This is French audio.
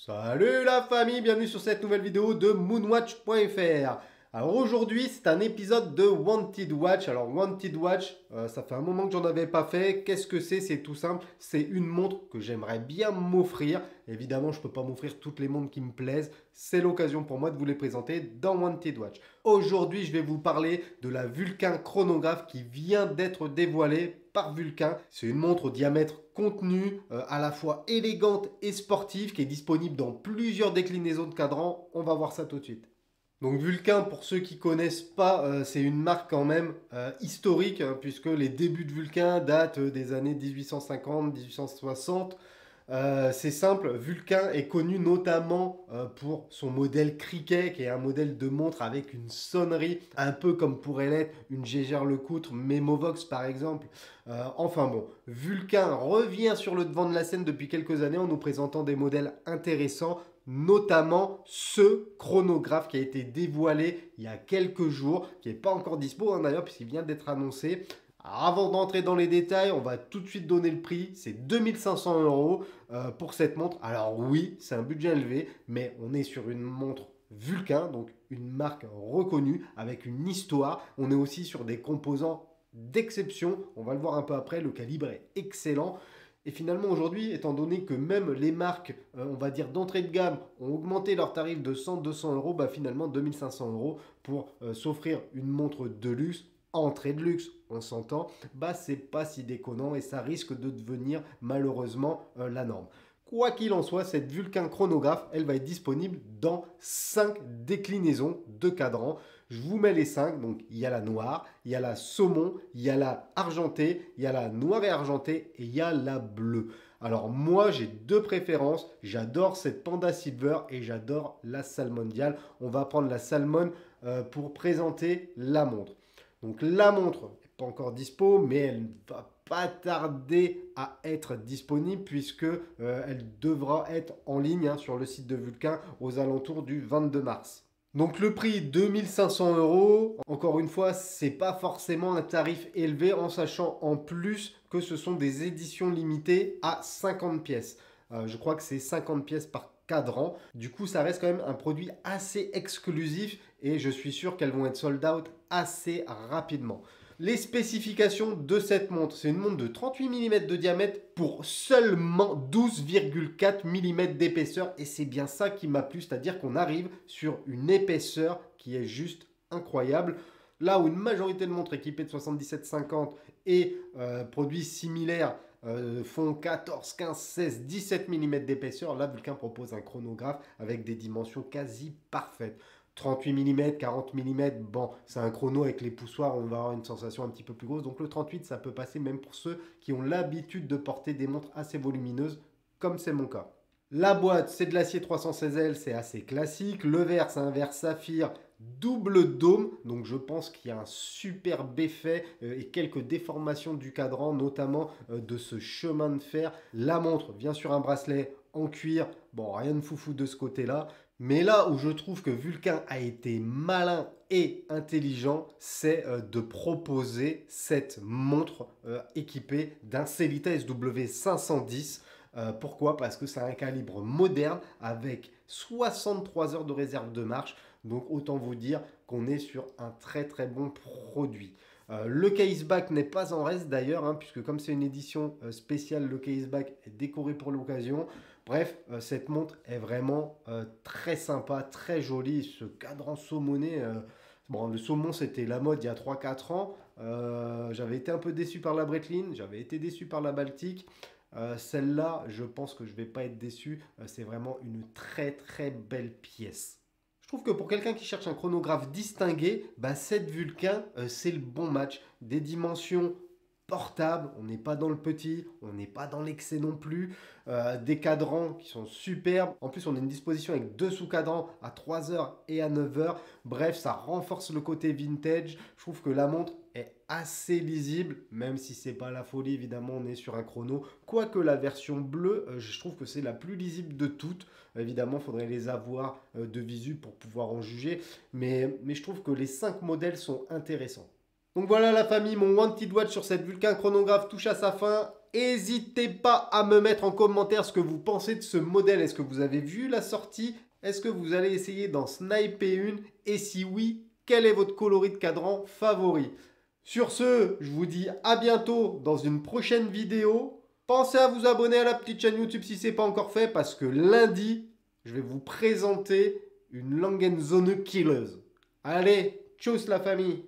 Salut la famille, bienvenue sur cette nouvelle vidéo de moonwatch.fr. Alors aujourd'hui c'est un épisode de Wanted Watch. Alors Wanted Watch, ça fait un moment que j'en avais pas fait. Qu'est-ce que c'est? C'est tout simple, c'est une montre que j'aimerais bien m'offrir. Évidemment je peux pas m'offrir toutes les montres qui me plaisent. C'est l'occasion pour moi de vous les présenter dans Wanted Watch. Aujourd'hui je vais vous parler de la Vulcain chronographe qui vient d'être dévoilée par Vulcain. C'est une montre au diamètre contenu, à la fois élégante et sportive, qui est disponible dans plusieurs déclinaisons de cadran. On va voir ça tout de suite. Donc Vulcain, pour ceux qui ne connaissent pas, c'est une marque quand même historique, hein, puisque les débuts de Vulcain datent des années 1850-1860. C'est simple, Vulcain est connu notamment pour son modèle Cricket, qui est un modèle de montre avec une sonnerie, un peu comme pourrait l'être une Jaeger-LeCoultre Memovox par exemple. Enfin bon, Vulcain revient sur le devant de la scène depuis quelques années en nous présentant des modèles intéressants, notamment ce chronographe qui a été dévoilé il y a quelques jours, qui n'est pas encore dispo hein, d'ailleurs puisqu'il vient d'être annoncé. Alors avant d'entrer dans les détails, on va tout de suite donner le prix. C'est 2500 € pour cette montre. Alors oui, c'est un budget élevé, mais on est sur une montre Vulcain, donc une marque reconnue avec une histoire. On est aussi sur des composants d'exception. On va le voir un peu après, le calibre est excellent. Et finalement aujourd'hui, étant donné que même les marques, on va dire d'entrée de gamme, ont augmenté leur tarif de 100-200 €, bah finalement 2500 € pour s'offrir une montre de luxe, entrée de luxe, on s'entend, bah c'est pas si déconnant et ça risque de devenir malheureusement la norme. Quoi qu'il en soit, cette Vulcain chronographe, elle va être disponible dans 5 déclinaisons de cadran. Je vous mets les 5, donc il y a la noire, il y a la saumon, il y a la argentée, il y a la noire et argentée et il y a la bleue. Alors moi j'ai deux préférences, j'adore cette Panda Silver et j'adore la Salmon Dial. On va prendre la Salmon pour présenter la montre. Donc la montre n'est pas encore dispo, mais elle ne va pas tarder à être disponible puisque elle devra être en ligne hein, sur le site de Vulcain aux alentours du 22 mars. Donc le prix 2500 €, encore une fois, c'est pas forcément un tarif élevé en sachant en plus que ce sont des éditions limitées à 50 pièces. Je crois que c'est 50 pièces par cadran. Du coup, ça reste quand même un produit assez exclusif et je suis sûr qu'elles vont être sold out assez rapidement. Les spécifications de cette montre, c'est une montre de 38 mm de diamètre pour seulement 12,4 mm d'épaisseur et c'est bien ça qui m'a plu, c'est-à-dire qu'on arrive sur une épaisseur qui est juste incroyable. Là où une majorité de montres équipées de 77-50 et produits similaires font 14, 15, 16, 17 mm d'épaisseur, là Vulcain propose un chronographe avec des dimensions quasi parfaites. 38 mm, 40 mm, bon, c'est un chrono avec les poussoirs, on va avoir une sensation un petit peu plus grosse. Donc le 38, ça peut passer même pour ceux qui ont l'habitude de porter des montres assez volumineuses, comme c'est mon cas. La boîte, c'est de l'acier 316L, c'est assez classique. Le verre, c'est un verre saphir double dôme, donc je pense qu'il y a un superbe effet et quelques déformations du cadran, notamment de ce chemin de fer. La montre vient sur un bracelet en cuir, bon, rien de foufou de ce côté-là. Mais là où je trouve que Vulcain a été malin et intelligent, c'est de proposer cette montre équipée d'un Sellita SW510. Pourquoi? Parce que c'est un calibre moderne avec 63 heures de réserve de marche. Donc autant vous dire qu'on est sur un très très bon produit. Le caseback n'est pas en reste d'ailleurs, hein, puisque comme c'est une édition spéciale, le caseback est décoré pour l'occasion. Bref, cette montre est vraiment très sympa, très jolie. Ce cadran saumoné, bon, le saumon c'était la mode il y a 3-4 ans. J'avais été un peu déçu par la Breitling, j'avais été déçu par la Baltic. Celle-là, je pense que je ne vais pas être déçu. C'est vraiment une très très belle pièce. Je trouve que pour quelqu'un qui cherche un chronographe distingué, bah cette Vulcain, c'est le bon match. Des dimensions portables, on n'est pas dans le petit, on n'est pas dans l'excès non plus. Des cadrans qui sont superbes. En plus, on a une disposition avec deux sous-cadrans à 3h et à 9h. Bref, ça renforce le côté vintage. Je trouve que la montre est assez lisible, même si c'est pas la folie, évidemment, on est sur un chrono. Quoique la version bleue, je trouve que c'est la plus lisible de toutes. Évidemment, il faudrait les avoir de visu pour pouvoir en juger. Mais je trouve que les 5 modèles sont intéressants. Donc voilà la famille, mon Wanted Watch sur cette Vulcain chronographe touche à sa fin. N'hésitez pas à me mettre en commentaire ce que vous pensez de ce modèle. Est-ce que vous avez vu la sortie? Est-ce que vous allez essayer d'en sniper une? Et si oui, quel est votre coloris de cadran favori? Sur ce, je vous dis à bientôt dans une prochaine vidéo. Pensez à vous abonner à la petite chaîne YouTube si ce n'est pas encore fait parce que lundi, je vais vous présenter une Langen Zone Killeuse. Allez, tchuss la famille!